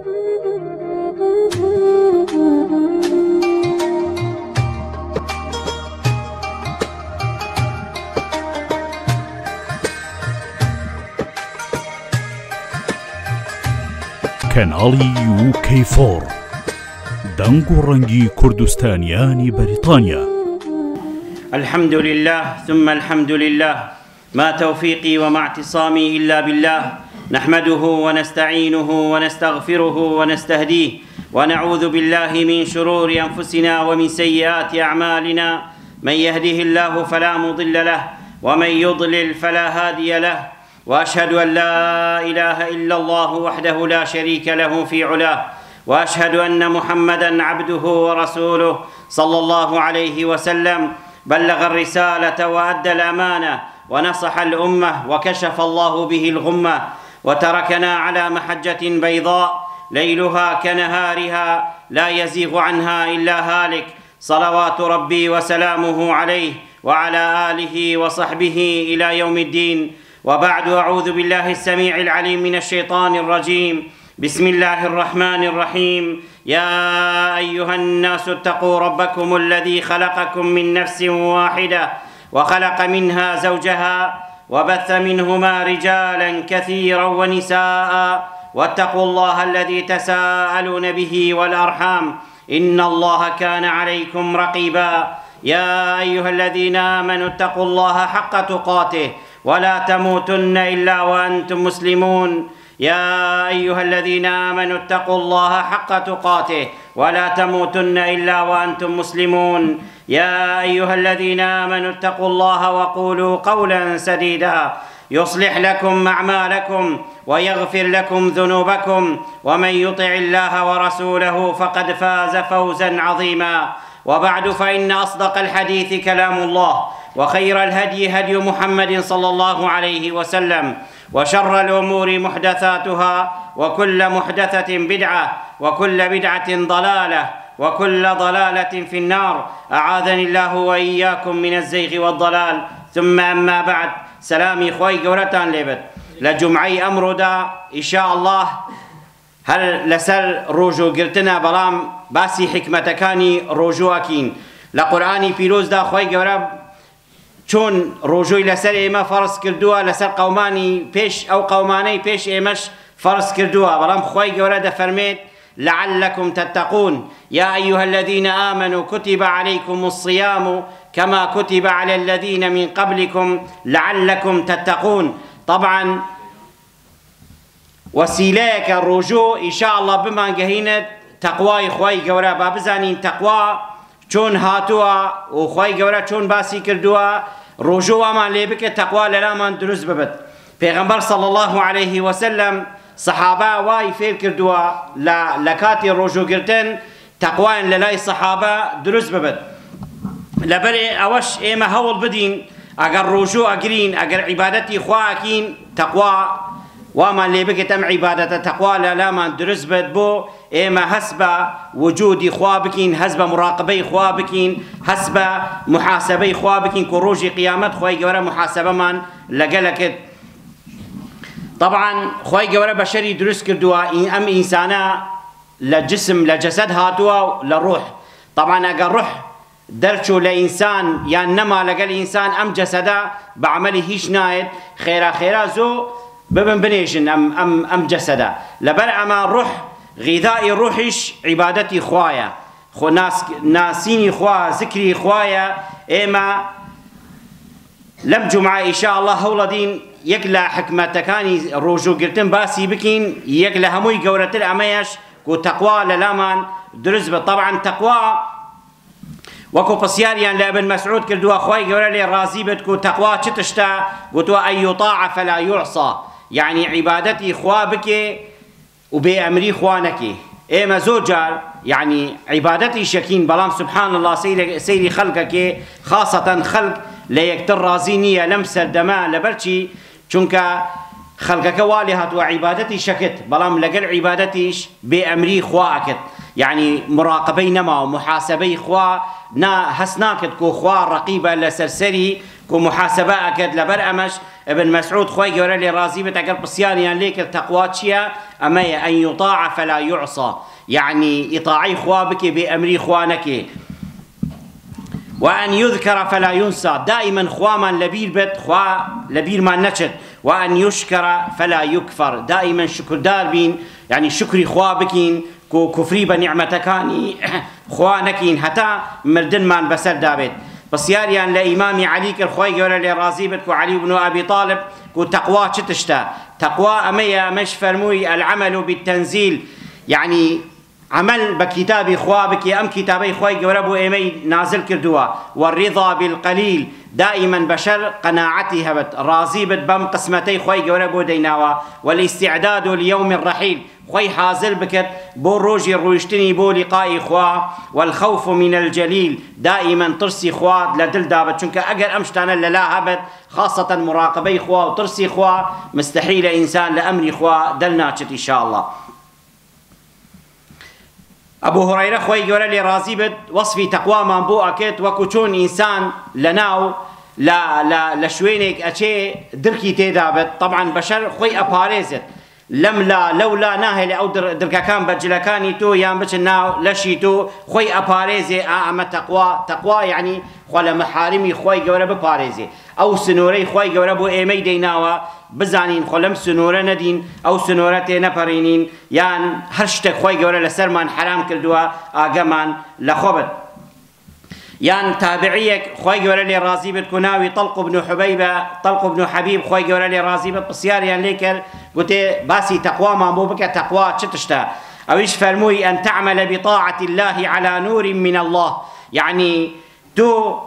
کەناڵی UK4 دەنگ و ڕەنگی کوردستانیانی بەریتانیا. الحمد لله ثم الحمد لله ما توفيقي وما اعتصامي إلا بالله نحمده ونستعينه ونستغفره ونستهديه ونعوذ بالله من شرور أنفسنا ومن سيئات أعمالنا من يهده الله فلا مضل له ومن يضلل فلا هادي له وأشهد أن لا إله إلا الله وحده لا شريك له في علاه وأشهد أن محمدًا عبده ورسوله صلى الله عليه وسلم بلغ الرسالة وأدى الأمانة ونصح الأمة وكشف الله به الغمة وتركنا على محجة بيضاء ليلها كنهارها لا يزيغ عنها إلا هالك صلوات ربي وسلامه عليه وعلى آله وصحبه إلى يوم الدين. وبعد أعوذ بالله السميع العليم من الشيطان الرجيم. بسم الله الرحمن الرحيم. يا أيها الناس اتقوا ربكم الذي خلقكم من نفس واحدة وخلق منها زوجها وبث منهما رجالا كثيرا ونساء واتقوا الله الذي تساءلون به والأرحام إن الله كان عليكم رقيبا. يا أيها الذين آمنوا اتقوا الله حق تقاته ولا تموتن إلا وأنتم مسلمون. يا أيها الذين آمنوا اتقوا الله حق تقاته ولا تموتن إلا وأنتم مسلمون. يا أيها الذين آمنوا اتقوا الله وقولوا قولا سديدا يصلح لكم أعمالكم ويغفر لكم ذنوبكم ومن يطع الله ورسوله فقد فاز فوزا عظيما. وبعد فإن أصدق الحديث كلام الله وخير الهدي هدي محمد صلى الله عليه وسلم وشر الأمور محدثاتها وكل محدثة بدعة وكل بدعة ضلالة وكل ضلالة في النار أعاذني الله وإياكم من الزيغ والضلال. ثم أما بعد سلامي خوي قورتان لبت لجمعي أمر دا إن شاء الله هل لسر روجو قرتنا بلام باسي حكمتكاني روجو أكين لقرآني بيروز دا خوي قورب چون روجوی لسر ایمه فرض کردووە لسر قومانی پیش او قومانی پیش ایمش فرض کردووە بەڵام خۆی گەورە دەفەرمێت لعلكم تتقون. يا أيها الذين آمنوا كتب عليكم الصيام كما كتب على الذين من قبلكم لعلكم تتقون. طبعا وسيلەیەکە الرجوع إن شاء الله بمان گەهینێت تەقوای خۆی گەورە با بزانین تەقوا چۆن هاتووە و خۆی گەورە چۆن باسی کردووە ڕۆژوو وامان لێ بکە تەقوا لەلامان دروست ببێت. پێغەمبەر صلی الله عليه وسلم سەحابە وای فێر کردووە لە کاتی ڕۆژوگرتن تەقوایان لە لای سەحابە دروست ببێت. لەبەرێ ئەوەش ئێمە هەوڵ بدین ئەگەر ڕۆژوو ئەگرین ئەگەر عیبادەتی خوا ئەکین تەقوا وامان لێ بکەێت ئەم عیبادەتە تەقوا لەلامان دروست بێت بۆ ئێمە هەست بە وجودی خوا بکین هەست بە مراقبەی خوا بکین هەست بە محاسبەی خوا بکین کە ڕۆژی قیامەت خۆی گەورە محاسبەمان لەگەلەکەت. طبعا خۆی گەورە بەشەری دروست کردووە ئەم ئینسانە لە جسم لە جەسەد هاتووە لە ڕوح. طبعا ئەگەر ڕوح دەرچوو لە ئینسان یان نەما لەگەل ئینسان ئەم جەسەدە بە عەمەلی هیچ نایەت خێرا خێرا زۆ ببن بنێژن ئەم جەسەدە. لەبەر ئەمە ڕوح غذائی ڕوحیش عیبادەتی خوایە خۆ ناسینی خوا ذکری خوایە. ئێمە لەم جومعە ئینشاء الله هەوڵەدین یەک لە حکمەتەکانی ڕۆژوگرتن باسی بکین یەک لە هەمووی گەورەتر ئەمەیەش کە تەقوا لەلامان دروست بێت. طبعا تەقوا وەکو پرسیاریان لە ابن مەسعود کردووە خۆی گەورە لێ ڕازی بێت کە تەقوا چ تشتە گوتووە ئەن یوطاع فلا یعصى یعنی عیبادەتی خوا بکێ و بێ ئەمری خوا نەکێ. ئێمە زۆر جار یعنی عیبادەتی شەکین بەڵام سبحان الله سەیری خەڵکەکێ خاصەتەن خەڵک لە یەکتر ڕازی نییە لەم سەردەما لەبەرچی چونکە خەڵکەکە وا لێ هاتووە عیبادەتی شەکت بەڵام لەگەڵ عیبادەتیش بێ ئەمری خوا ئەکرد یعنی مراقبەی نەما و محاسبەی خوا هەست ناکرد کۆ خوا ڕەقیبە لە سەرسەری کۆ محاسبە ئەکرد. لەبەر ئەمەش ابن مسعود خوي جورا لي رازي بتاكل بصيانيان ليك التقوى تشيا أما أن يطاع فلا يعصى، يعني إطاعي خوابك بأمري خوانك، وأن يذكر فلا ينسى، دائما خواما لبير بت خوا لبير ما نشد، وأن يشكر فلا يكفر، دائما شكر دار بين، يعني شكري خوابكين كو كفري بنعمتكاني خوانكين حتى مردن من بسر دابت. بصياريان لإمام علي كالخوي جورا لرازي بت كو علي بن أبي طالب كو تقوى تشتا، تقوى أمية مش فرموي العمل بالتنزيل، يعني عمل بكتاب خوابك أم كتابي خوي جوربو إيمي نازل كردوا، والرضا بالقليل، دائما بشر قناعتي هبت راضي بت بم قسمتي خوي جوربو ديناوا، والاستعداد ليوم الرحيل خوي حاضر بكت بو روجي رويشتني بو لقاء خوا، والخوف من الجليل، دائما ترسي خوا لدل دابت، چونك اگر امشتانا للا هبت خاصة مراقبي خوا وترسي خوا مستحيل انسان لأمر خوا دلناچت ان شاء الله. أبو هريرة خوي جورا لي رازي بد وصفي تقوى من بو أكيد وكوشون إنسان لناو لا لشوينك أشي دركي تدابت، طبعا بشر خوي أباريزت لم لا لولا ناهل أو دركا كان بجلكاني تو يام بش الناو لشيتو خوي أباريزي أما تقوى يعني خلا محارمي خوي جورا بباريزي أو سنوري خوي جورا بو إيمي ديناوا بزانين خلم سنورة ندين أو سنورة نبرينين، يعني هرشتك خوي جورا لسرمان حرام كردوا آجمان لخبط. يعني تابعيك خوي جورا لي رازي بتكوناوي طلق بن حبيب خوي جورا لي رازي بتصيار يعني ليكر قلت باسي تقوى ما مو بك تقوى تشتا أو إيش فرموي أن تعمل بطاعة الله على نور من الله، يعني تو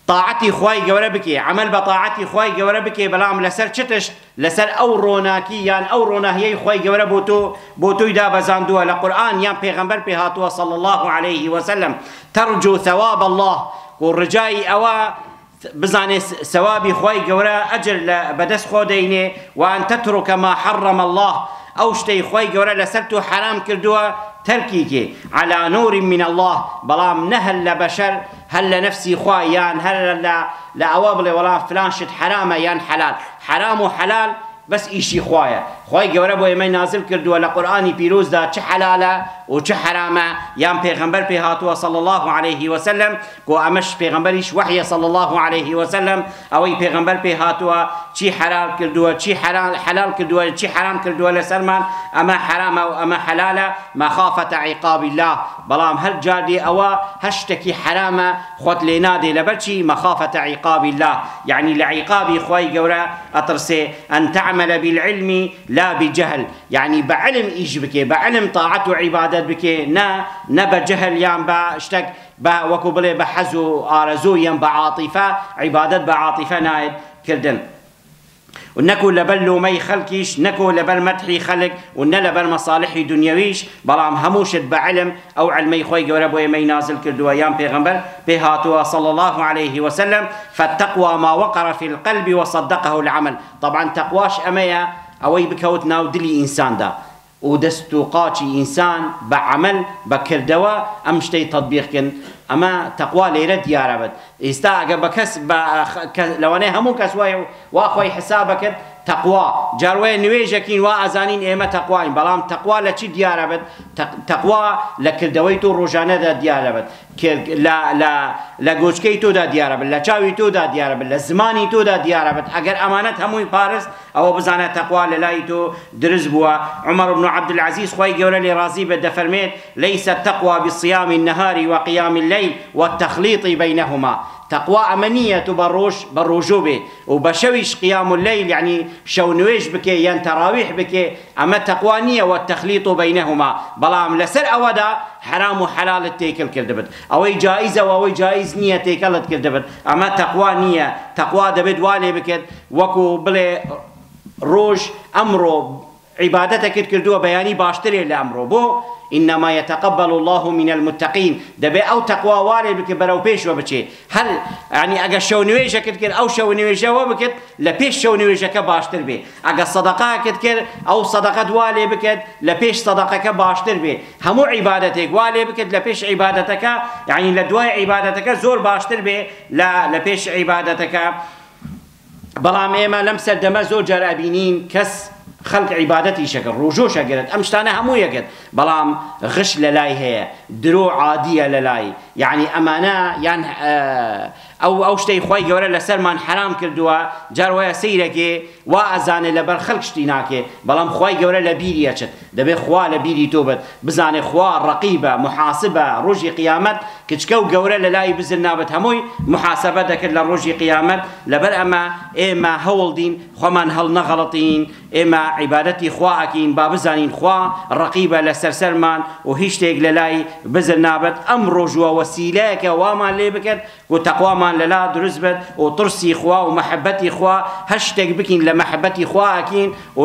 طاعتي خوي جورا بكي عمل بطاعتي خوي جورا بكي بلام لسر چتش لسر او روناكي يعني او روناهي خوي جورا بوتو يدا بزاندوها لقرآن يان پیغمبر بهاتوا صلى الله عليه وسلم، ترجو ثواب الله والرجاي اوا بزاني ثوابي خوي جورا اجر بدس خوديني، وان تترك ما حرم الله او شتي خوي جورا لسرتو حرام كردوا تركيك على نور من الله، بلام نهل لبشر هل لنفسي خوايان هل لا اوابل ولا فلان شت حرام يان حلال، حرام وحلال بس إشي خواي جوربو يمي نازل كردوا لقرآني بيروز دا چه حلاله و چه حرامه، يام پیغمبر بهاتوا صلى الله عليه وسلم كو امش پیغمبريش وحي صلى الله عليه وسلم اوي پیغمبر بهاتوا چي حلال كردوا چي حلال كردوا چي حرام كردوا لسرمان، اما حرام او اما حلاله مخافة عقاب الله، بلام هل جادي اوا هشتكي حرامه خود لينادي لبرشي مخافة عقاب الله، يعني لعقابي خواي جورا اترسي ان تعمل بالعلم لا بجهل، يعني بعلم إيش بكي بعلم طاعته وعبادات بكي نا بجهل يعني باشتك وكو بلي بحزو آرزو ين بعاطفة عبادات بعاطفة نايد كردن، ونكو لبلو مي خلقيش نكو لبل مدحي خلق ونلبل مصالحي دنيويش، بلام هموشت بعلم او علمي خوي جوربو يمي نازل كردو ايام پیغمبر بهاتوا صلى الله عليه وسلم، فالتقوى ما وقر في القلب وصدقه العمل، طبعا تقواش اميا اوي بكوت ناو دلي انسان دا ودستو قاچي انسان بعمل بكردوا امشتي تطبيق كن، اما تقوى ليرد يا ربت استا بكس لو انا همو كس واخوي حسابك تقوى جاروي نويجكين وازانين ايما تقوى، بلام تقوى لشي دياربت تقوى لكردويتو روجانه دا دياربت لا گوشكيتو دا دياربت لا چاويتو دا دياربت لا زمانيتو دا دياربت، اگر امانت هموي بارس او بزانه تقوى للايتو درز بوا. عمر بن عبد العزيز خوي جورا لي رازي بدفرميت ليس التقوى بصيام النهار وقيام الليل والتخليط بينهما، تقوى أمنية بالرجوبة وبشويش قيام الليل يعني شو نويش بكي ين تراويح بكي، أما تقوى نية والتخليط بينهما، بلام لسر أودا حرام وحلال التيكل كردبت أوي جائزة وأوي جائز نية تيكلت كردبت، أما تقوى نية تقوى دبد والي بكت وكو بلي روج أمرو عبادتك كردوا بياني باشتري لأمرو بو إنما يتقبل الله من المتقين، دبي أو تقوى والي بك برو بيش وبشي هل يعني أجا شو نويجة كتكر أو شو نويجة وبكت لبيش شو نويجة كباشتر بي، أجا صدقة كتكر أو صدقة والي بكت لبيش صدقة كباشتر بي، همو عبادتك والي بكت لبيش عبادتك يعني لدواء عبادتك زور باشتر بي لا لبيش عبادتك بەڵام ئێمە لەم سەردەمە زۆر جار ئەبینین کەس خەڵک عیبادەتی شەکرد ڕۆژۆ شەگرێت ئەم شتانە هەموو یەکێت بەڵام غش لە لای هەیە درۆ عادیە لە لای یعنی ئەمانە یان ئەو شتەی خۆی گەورە لەسەرمان حرام کردووە جار وایە سەیرەکێ وا ئەزانێ لەبەر خەڵک شتی ناکێ بەڵام خۆی گەورە لە بیری ئەچێت دەبێت خوا لە بیری تۆ بێت بزانێ خوا ڕەقیبە محاسبە ڕۆژی قیامەت کچکە و گەورە لە لای بزر نابێت هەمووی محاسبە دەکرد لە ڕۆژی قیامەت لەبەر ئەمە ئێمە هەوڵدین خۆمان هەڵ نەغەڵەتین ئێمە عیبادەتی خوا ئەکەین با بزانین خوا ڕەقیبە لەسەر سەرمان و هیچ شتێک لە لای بزر نابێت ئەم ڕۆژوە وەسیلەیەکە وامان لێ بکرد و تەقوامان لەلا دروست بێت و ترسی خوا و مەحەبەتی خوا هەر شتێک بکەین لە مەحەبەتی خوا ئەکەین و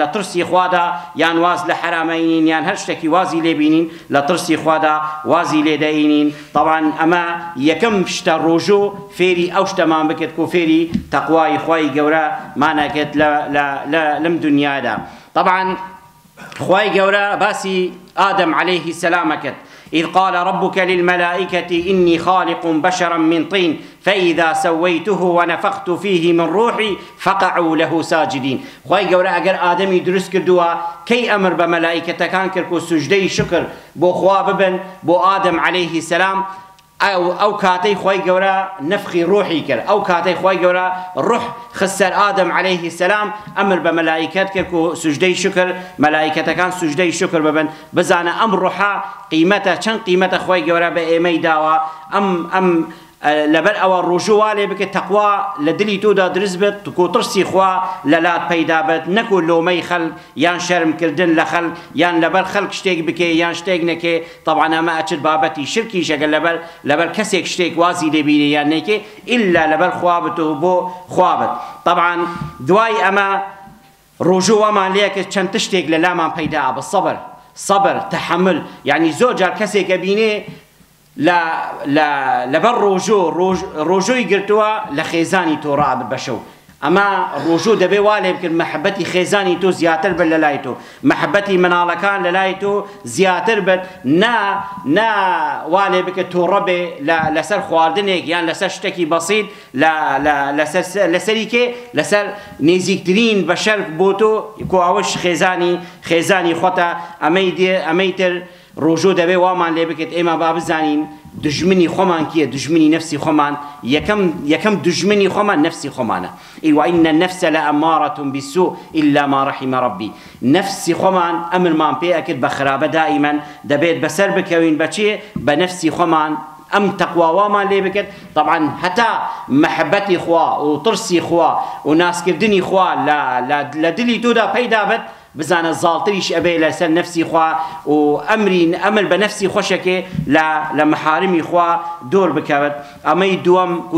لە ترسی خوادا یان واز لە حرامەینین یان هەر شتێکی وازی لێبینین لە ترسی خوادا وازی لێدەینین طبعا ئەمە یەکەم شتە ڕۆژۆ فێری ئەو شتەمان بکرد و فێری تەقوای خوای گەورە مانەکرد لەم دنیادا طبعا خوای گەورە باسی ئادەم عليه السلام کرد إذ قال ربك للملائكة إني خالق بشرا من طين فإذا سويته ونفخت فيه من روحي فقعوا له ساجدين خواهي قورا اگر آدمي درست كردوا كي أمر بملائكة كان كركو سجدي شكر بو خواه ببن بو آدم عليه السلام أو كاتي خواهي قورا نفخي روحي كر أو كاتي خواهي قورا روح خسر آدم عليه السلام أمر بملائكة كركو سجدي شكر ملائكة كان سجدي شكر ببن بزانا أمر روحا قيمته چند قيمته خواهي قورا بإيمي داوا أم لبر او الرجوع عليه بك تقوى لدلي تودا درزبت كو ترسي خوا للات پیدا بت نكو لومي خلق يان شرم كردن لخلق يان لبر خلق شتيك بكي يان شتيك نكي طبعا ما اتشد بابتي شركي شغل لبر كسيك شتيك وازي لبيني يان نكي الا لبر خوابته بو خوابت طبعا دواي اما رجوع ما ليك چند تشتيك للا ما پیدا بالصبر صبر تحمل يعني زوجار كسيك بيني لبر روجوی گرتوا لخیزانی تو راب بشو اما روجو دبی والی بکن محبتی خیزانی تو زیاتر بل للای تو محبتی منالکان للای تو زیاتر بل نا والی بکن تو ربی لسر خواردنک یان لسر شتکی بسیط لسری که لسر نزیکترین بشر بوتو کو اوش خیزانی خطا امیتر روجو دبي وامان لي بكت اما باب زانين دجمني خمان كي دجمني نفسي خمان يكم دجمني خمان نفسي خمانه وان النفس لاماره بالسوء الا ما رحم ربي نفسي خمان امر ما بي اكد بخرابه دائما دبيت بسر بكوين بچي بنفسي خمان ام تقوى وامان لي بكت طبعا حتى محبتي خوا وطرسي خوا وناس كردني خوا لا دلي تودا بيدا بت بزانه زالتريش ابي لسن نفسي خوا وامري امل بنفسي خوشكه لمحارمي خوا دور بكبت امي دوم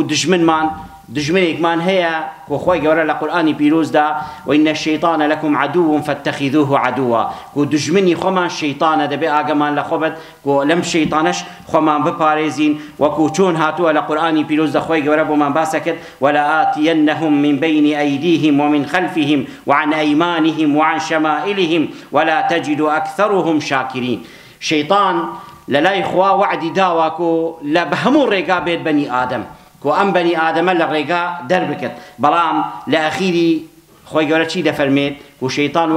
دجمنك مان هي وخوي جورا القرآن بيروز دا وإن الشيطان لكم عدو فاتخذوه عدوا ودجمني خمان شيطان دبي آجمان لخبت ولم شيطانش خمان بباريزين وكوچون هاتوا القرآن بيروز دا خوي جورا بمان باسكت ولا آتينهم من بين أيديهم ومن خلفهم وعن أيمانهم وعن شمائلهم ولا تجد أكثرهم شاكرين شيطان للا إخوا وعد داواكو لبهمون رقابة بني آدم كو ام بني آدم للرقاء دربكت بلام لأخيري خوي قولة شي دفرميت وشيطان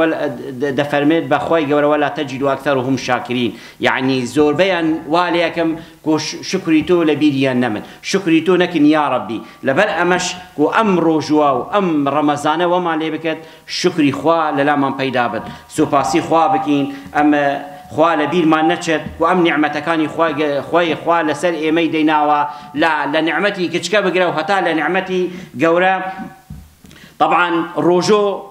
دفرميت بخوي قولة ولا تجد أكثرهم شاكرين يعني زور بيان واليكم كو شكريتو لبيريان نمن شكريتو نكن يا ربي لبل أمش كو أم رجواو أم رمضان وما ليبكت شكري خوا للا من بيدابت سوباسي خوا بكين أم خوا لبير ما نشد وام نعمتكاني خوا لسر ايمي ديناوا لا لنعمتي كچكا بقرا وحتى لنعمتي قورا طبعا روجو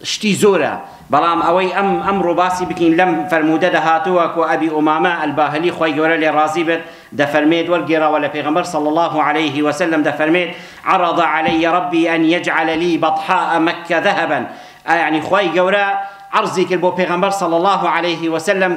شتي زورا بلام اوي ام رباسي بكين لم فرموده هاتوا كو ابي امامه الباهلي خوا قورا لي رازيبت دفرميد والقرا ولا پیغمبر صلى الله عليه وسلم دفرميد عرض علي ربي ان يجعل لي بطحاء مكه ذهبا يعني خواي قورا عرضی کرد بۆ پێغەمبەر صلی الله عليه وسلم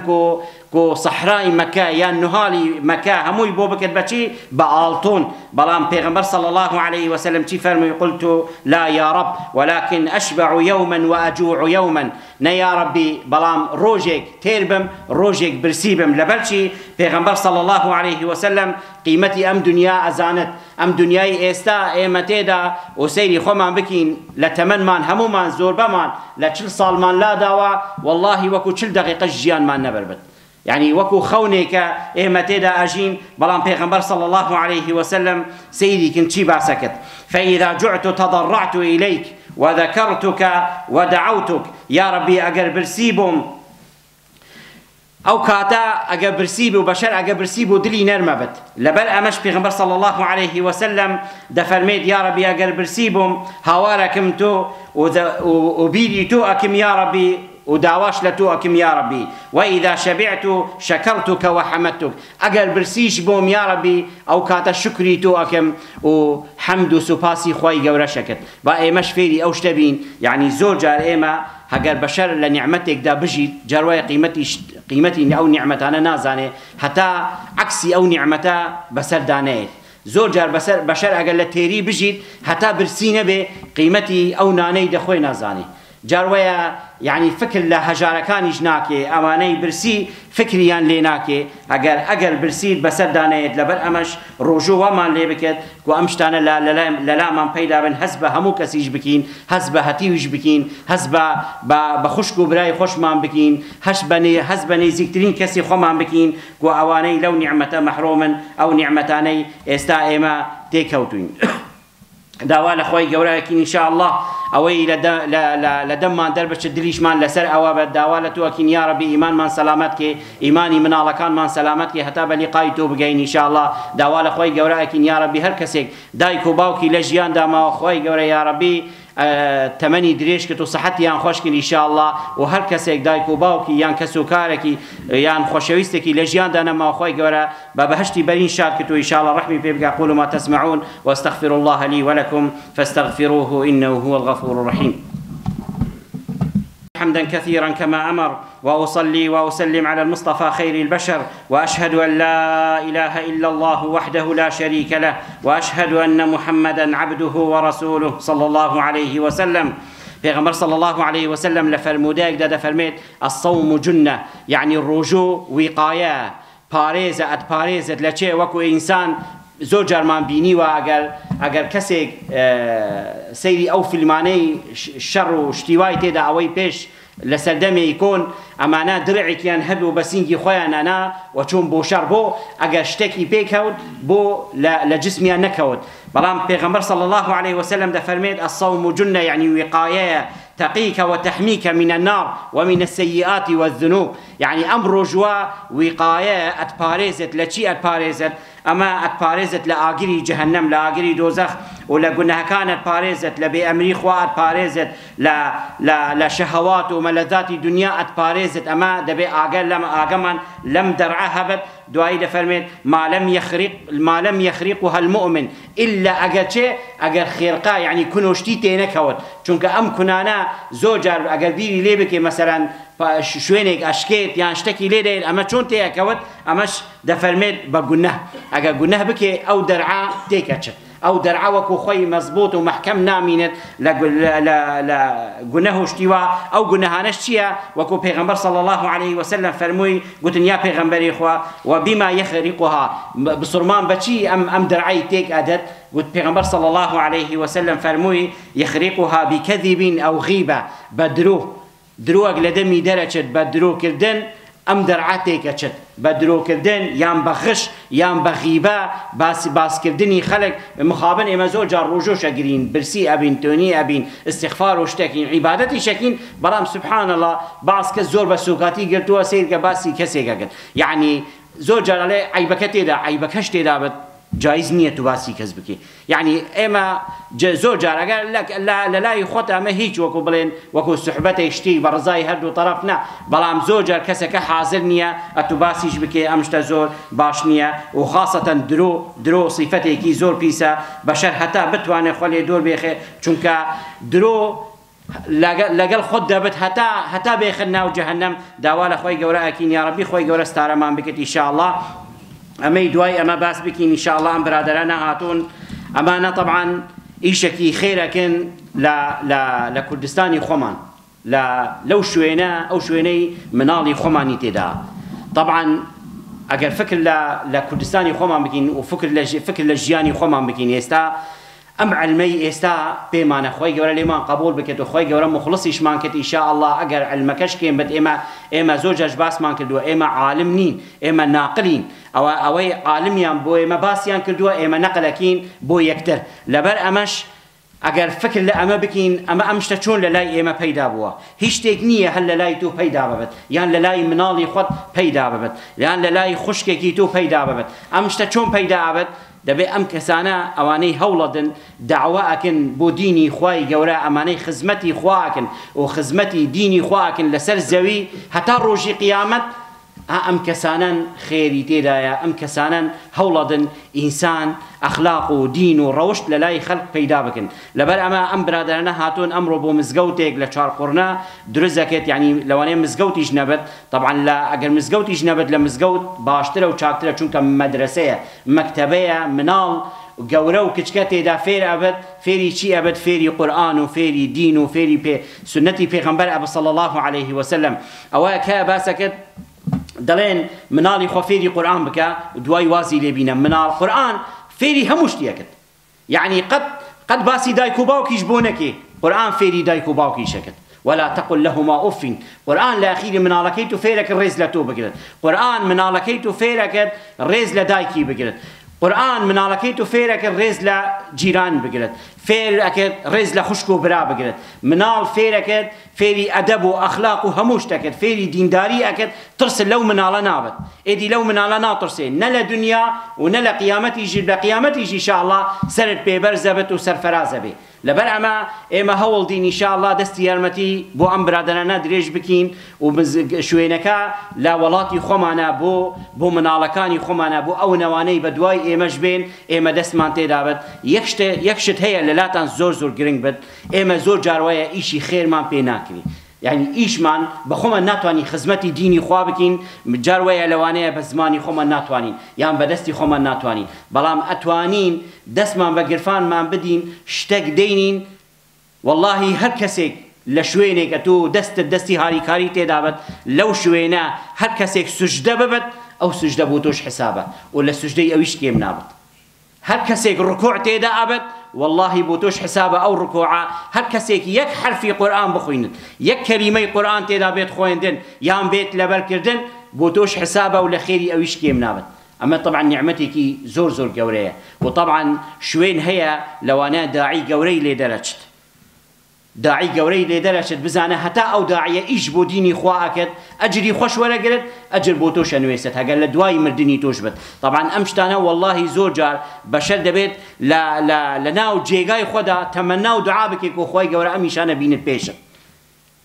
کو صحرای مەکە یان نهالی مەکە هەمووی بۆ بکرد بەچی بە ئاڵتون بەڵام پێغەمبەر صلی الله عليه وسلم چی فەرمووی قلت لا يا رب ولكن أشبع يوما وأجوع يوما نە یا ربی بەڵام ڕۆژێک تێر بم ڕۆژێک برسی بم لەبەرچی پێغەمبەر صلی الله عليه وسلم قیمەتی ئەم دنیا ئەزانت ئەم دنیای ئێستا ئێمە تێدا و سەیری خۆمان بکەین لە تەمەنمان هەمومان زۆربەمان لە 40 ساڵمان لاداوە واللهی وەکو 40 دقیقە ژیانمان نەبربێت يعني وكو خونك إما تيدا أجين بلان پیغمبر صلى الله عليه وسلم سيدي كنتي باسكت فإذا جعت تضرعت إليك وذكرتك ودعوتك يا ربي أجر برسيبهم أو كاتا أجر برسيب وبشر أجر برسيب ودلي نرمبت لبل أمش پیغمبر صلى الله عليه وسلم دفرميد يا ربي أجر برسيبهم هواركم تو وبيدي تو أكم يا ربي وداواش لتوكم يا ربي وإذا شبعت شكرتك وحمدتك أجل برسيش بوم يا ربي أو كاتا شكري توكم وحمد سباسي خوي جورا شكت بقى مش فيري أو شتبين يعني زوجة إما هجر بشر لنعمتك دا بجي جرواي قيمتي أو نعمة أنا نازاني حتى عكسي أو نعمتا بسر دانيت زوجة بشر أجل لتيري بجي حتى برسينة بقيمتي أو ناني دخوي نازاني جارويا يعني فكر لهجارة كان يجناكي أماني برسي فكريان ليناكي أجر برسيد بسردانيت لبر أمش روجو ومان لي بكت وأمشتانا لا من بيدا بن هزبة همو كسيج بكين هزبة هتيوج بكين هزبة بخشكو براي خوش مان بكين هزبني زيكترين كسي خمان بكين وأواني لو نعمة محروما أو نعمتاني استائما تيكوتين داوال خوي جوراكين إن شاء الله أوي لدم ما دربش الدليش مان لسر أو بداوالة وكين يا ربي إيمان من سلامتك إيماني من الله كان من سلامتك حتى بلقايته بجين إن شاء الله داوال خوي جوراكين يا ربي هر كسيك دايكو باوكي لجيان داما خوي جورا يا ربي تمني دريش كتو صحتي يان خوشكن إن شاء الله وهر كسيك دايكو باوكي يان كسو كاركي يان خوشويستكي لجيان دانا ما خوي جورا ببهشتي برين شاد كتو إن شاء الله رحمي بيبقى أقول ما تسمعون واستغفر الله لي ولكم فاستغفروه إنه هو الغفور الرحيم حمدا كثيرا كما أمر وأصلي وأسلم على المصطفى خير البشر وأشهد أن لا إله إلا الله وحده لا شريك له وأشهد أن محمدا عبده ورسوله صلى الله عليه وسلم پیغمبر صلى الله عليه وسلم لفرموداك دا فرميت الصوم جنة يعني الرجوع وقاية باريزة باريزة لچه وكو إنسان زۆر جارمان بینیوە ئەگەر کەسێک سەیری ئەو فیلمانەی شەڕ و شتیوای تێدا ئەوەی پێش لە سەردەمێ کۆن ئەمانە درعێکیان هەبوو بە سینگی خۆیان ئەنا و چوون بۆ شەڕ بۆ ئەگەر شتێکی پێکەوت بۆ لە جسمیان نەکەوت بەڵام پێغەمبەر صلی الله عليه وسلم دەفەرمێت الصوم جنة يعني وقاية تقيك وتحميك من النار ومن السيئات والذنوب يعني أمر جوا وقاية أتباريزت لشي أتباريزت أما أتباريزت لآجري جهنم لآجري دوزخ ولا قلنا كانت باريزت لبي أمري خوات باريزت لا شهوات وملذات الدنيا أتباريزت أما دبي آجر لما آجمن لم درعها بد دعاء دفرمت ما لم يخرقها المؤمن إلا أجر خرقا يعني كنوشتي تينكوت چونك أم كنانا زوجر أجر بيري ليبكي مثلا شوينك أشكيت يعني اشتكي ليه أما چون تيكوت أمش دفرمت بجنه أجر جنه بكي أو درعا تيكتش أو درعا وكو خوي مزبوط ومحكم نامينت لا جنه اشتوا أو جنهانش شيا وكو پیغمبر صلى الله عليه وسلم فرموي قلتن يا پیغمبر إخوة وبما يخرقها بصرمان بچي أم درعي تيك أدت قلت پیغمبر صلى الله عليه وسلم فرموي يخرقها بكذب أو غيبة دروك لدمي درجت بدرو كردن أم درعاتك أشد بدرو كردن يام بخش يام بغيبة باس كردني خلق مخابن إما زوجار رجوع شجرين برسي أبين توني أبين استغفار وشتكين عبادتي شكين برام سبحان الله بعض كزور بسوقاتي قلتوا سير كباسي كسيك يعني زوجار عليه عيبكش تدا جایز نیه تو باسی کس بکی یعنی اما زوجار اگر لا يخوت اما هیچ وکو بلین وکو صحبت اشتی برزای هر دو طرف نه بلام زوجار کسی که حاضر نیه اتو باسیش بکی امشت زور باش نیه و خاصتا درو صفته کی زور پیسه بشر حتی بتوانه خلی دور بیخه چونکه درو لەگەڵ خۆت دەبێت هەتا بێخن ناو جەهەنەم داوا لە خۆی گەورە ئەکەین یا ڕەبی خۆی گەورە ستارەمان بکەیت ئینشاءالله ئەمەی دوای ئەمە باس بکەین ئینشاءالله ئەم برادەرانە هاتوون ئەمانە طبعاً ئیشێکی خێرەکەن لە کوردستانی خۆمان لەو شوێنە ئەو شوێنەی مناڵی خۆمانی تێدا طبعاً ئەگەر فکر لە کوردستانی خۆمان بکەین و فکر لە ژیانی خۆمان بکەین ئێستا ئەم علمەی ئێستا پێمانە خۆی گەورە لێمان قبول بکەێت و خۆی گەورە مخلصیشمان کرد ئینشاءالله ئەگەر علمەکەش کێن بێت ئێمە زۆر جەش باسمان کردووە ئێمە عالم نین ئێمە ناقلین ئەوەی عالمیان بۆ ئێمە باسییان کردووە ئێمە نەقلەکەین بۆ یەکتر لەبەر ئەمەش ئەگەر فکر لە ئەمە بکەین ئەم شتە چۆن لە لای ئێمە پەیدا بووە هیچ شتێک نییە هەر لە لای تۆ پەیدا ببێت یان لە لای مناڵی خۆت پەیدا ببێت یان لە لای خوشکێکی تۆ پەیدا ببێت ئەم شتە چۆن پەیدا ئابێت دەبێت ئەم کەسانە ئەوانەی هەوڵەدن داوا ئەکەن بۆ دینی خوای گەورە ئەمانەی خزمەتی خواکن و خزمەتی دینی خواکن لەسەر زەوی هەتا ڕۆژی قیامەت ئەم کەسانن خێری تێدایە ئەم کەسانن هەوڵەدن ئینسان ئەخلاق و دین و ڕەوشت لە لای خەڵک پەیدا بکەن لەبەر ئەمە ئەم برادرانە هاتوون ئەمڕۆ بۆ مزگەوتێک لە چارقورنا دروست دەکرێت یعنی لەوانەیە مزگەوتیش نەبێت طبعا ئەگەر مزگەوتیش نەبێت لە مزگەوت باشترە و چاکترە چونکە مەدرسەیە مەکتەبەیە مناڵ گەورە و کچکە تێدا فێر ئەبێت فێری چی ئەبێت فێری قورئان و فێری دین و فێری سنەتی پێغەمبەر ئەبێت صلی الله عليه وسلم ئەوە کە باسەکەت دەڵێن مناڵی خۆ فێری قورئان بکە دوای وازی لێبینە مناڵ قورئان فێری هەموو شتێکت یعنی قەت باسی دایک و باوکیش بۆ نەکێ قورئان فێری دایک و باوکیشەکەت ولا تقل لهما أف قرآن لأخير منالكي تفيرك الرز لتو بقرد قرآن منالكي تفيرك الرز لدايكي بقرد قرآن منالكي تفيرك الرز لجيران بقرد فير أكد رز لخشكو برا بقرد منال فير أكد فيري أدب وأخلاق وهموش تكد فيري دينداري أكد ترسل لو منال نابت إدي لو منال ناطرسين نلا دنيا ونلا قيامتي يجي بقيامتي يجي إن شاء الله سرت بيبر زبت وسر فراز بي لبر أما إما هول دين إن شاء الله دستي يرمتي بو أم برادرنا دريج بكين وشوينكا لا ولاتي خمانا بو منالكاني خمانا بو أو نواني بدواي إما جبين إما دستمان تدابت يكشت هي اللي لاتان زور قرنگ بد إما زور جاروايا إيشي خير ما بيناكري يعني إيشمان بخوما ناتواني خدمتي ديني خوا بكين جاروية لوانية بزماني خوما ناتوانين يعني بدستي خوما ناتوانين بلام أتوانين دسمان بقرفان ما بدين شتك دينين والله هر كسيك لشوينك أتو دستي هاري كاري تدابت لو شوينا هر كسيك سجدة ببت أو سجدة بوتوش حسابه ولا سجدة أويش كيم نابت هر كسيك ركوع تدابت والله بوتوش حسابه أو ركوعه هر كسيك يك حرفي قرآن بخويند يك كلمة قرآن تدا بيت خويندن يام بيت لبركردن بوتوش حسابه ولا خيري أويش كيم نابت أما طبعا نعمتك زور قورية وطبعا شوين هي لو أنا داعي قوري لدرجت داعي قوري لدرجت بزانه حتى أو داعية إيش بو ديني خواكت أجري خوش ولا قرد أجر بوتوش أنويست هقال لدواي مردني توشبت طبعا أمشتانا والله زور جار بشر دبيت لناو جيغاي خدا تمناو دعا بكي كو خواي قورا أميشانا بينت بيشت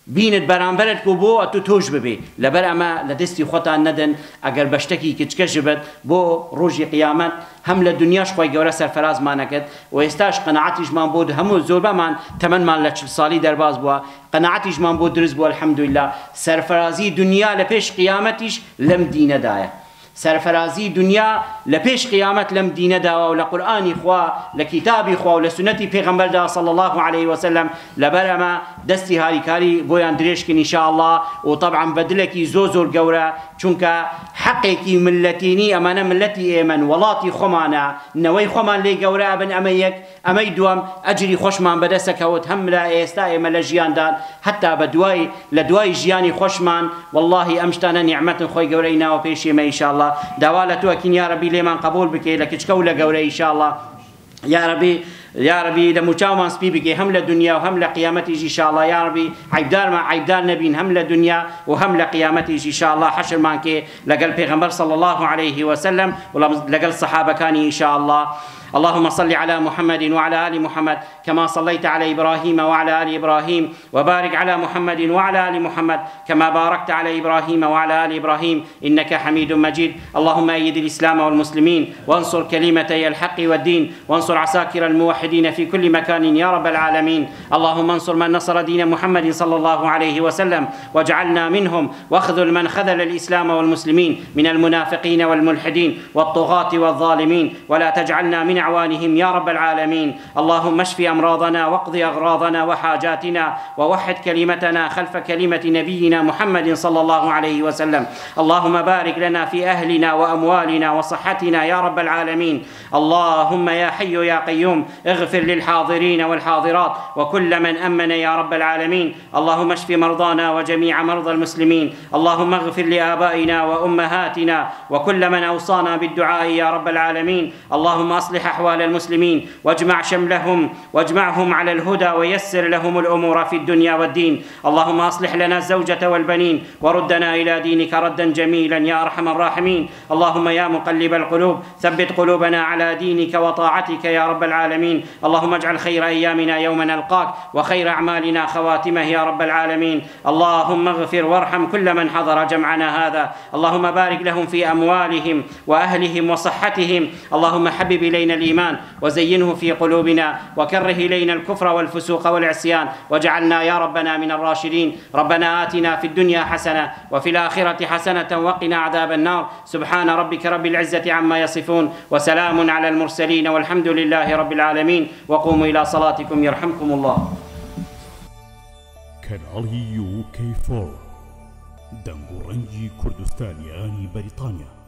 بينت برانبرت كو بو أتو توش ببي لبر أما لدستي خطا ندن أقر بشتكي كتشكشبت بو روجي قيامت هم لدنياش خواي قورا سرفراز ما نكد ويستاش قناعتيش من بود همو زوربا من تمن من لچل صالي درباز بوا قناعتيش من بود درز بوا الحمد لله سرفرازي دنيا لپيش قيامتيش لم دين دايا سرفرازي دنيا لپيش قيامت لم دين داوا ولا قرآن إخوا لكتاب إخوا ولا سنة پیغمبر دا صلى الله عليه وسلم لبرما دستي هاري كاري بويان دريشكن إن شاء الله وطبعا بدلكي زور قورا چونك حقيكي ملتيني أمانا ملتي إيمن ولاتي خمانا نوي خمان لي قورا أبن أميك أمي دوام أجري خوشمان بدسك وتهم لا إيستا إيما لجيان دان حتى بدواي لدواي جياني خوشمان والله أمشتانا نعمة خوي قورينا وبيشي ما إن شاء الله دوالتو أكين يا ربي ليمان قبول بكي لكتشكولا قوري إن شاء الله يا ربي لمجاومان سبي بكي هم لدنيا وهم لقيامتي إن شاء الله يا ربي عيبدار مع عيبدار نبين هم لدنيا وهم لقيامتي إن شاء الله حشر مانكي لقل پیغمبر صلى الله عليه وسلم ولقل صحابة كاني إن شاء الله اللهم صل على محمد وعلى آل محمد كما صليت على إبراهيم وعلى آل إبراهيم وبارك على محمد وعلى آل محمد كما باركت على إبراهيم وعلى آل إبراهيم إنك حميد مجيد اللهم أيد الإسلام والمسلمين وانصر كلمتي الحق والدين وانصر عساكر الموحدين والموحدين في كل مكان يا رب العالمين. اللهم انصر من نصر دين محمد صلى الله عليه وسلم واجعلنا منهم، واخذل من خذل الإسلام والمسلمين من المنافقين والملحدين والطغاة والظالمين، ولا تجعلنا من أعوانهم يا رب العالمين. اللهم اشف أمراضنا واقض أغراضنا وحاجاتنا، ووحد كلمتنا خلف كلمة نبينا محمد صلى الله عليه وسلم. اللهم بارك لنا في أهلنا وأموالنا وصحتنا يا رب العالمين. اللهم يا حي يا قيوم اغفر للحاضرين والحاضرات وكل من أمن يا رب العالمين. اللهم اشف مرضانا وجميع مرضى المسلمين. اللهم اغفر لآبائنا وأمهاتنا وكل من أوصانا بالدعاء يا رب العالمين. اللهم أصلح أحوال المسلمين واجمع شملهم واجمعهم على الهدى ويسر لهم الأمور في الدنيا والدين. اللهم أصلح لنا الزوجة والبنين وردنا إلى دينك ردا جميلا يا أرحم الراحمين. اللهم يا مقلب القلوب ثبت قلوبنا على دينك وطاعتك يا رب العالمين. اللهم اجعل خير أيامنا يوم نلقاك وخير أعمالنا خواتمه يا رب العالمين. اللهم اغفر وارحم كل من حضر جمعنا هذا. اللهم بارك لهم في أموالهم وأهلهم وصحتهم. اللهم حبب إلينا الإيمان وزينه في قلوبنا، وكره إلينا الكفر والفسوق والعصيان، واجعلنا يا ربنا من الراشدين. ربنا آتنا في الدنيا حسنة وفي الآخرة حسنة وقنا عذاب النار. سبحان ربك رب العزة عما يصفون، وسلام على المرسلين، والحمد لله رب العالمين. وقوموا إلى صلاتكم يرحمكم الله. كنالی UK4 دەنگ و ڕەنگی کوردستانیانی بەریتانیا.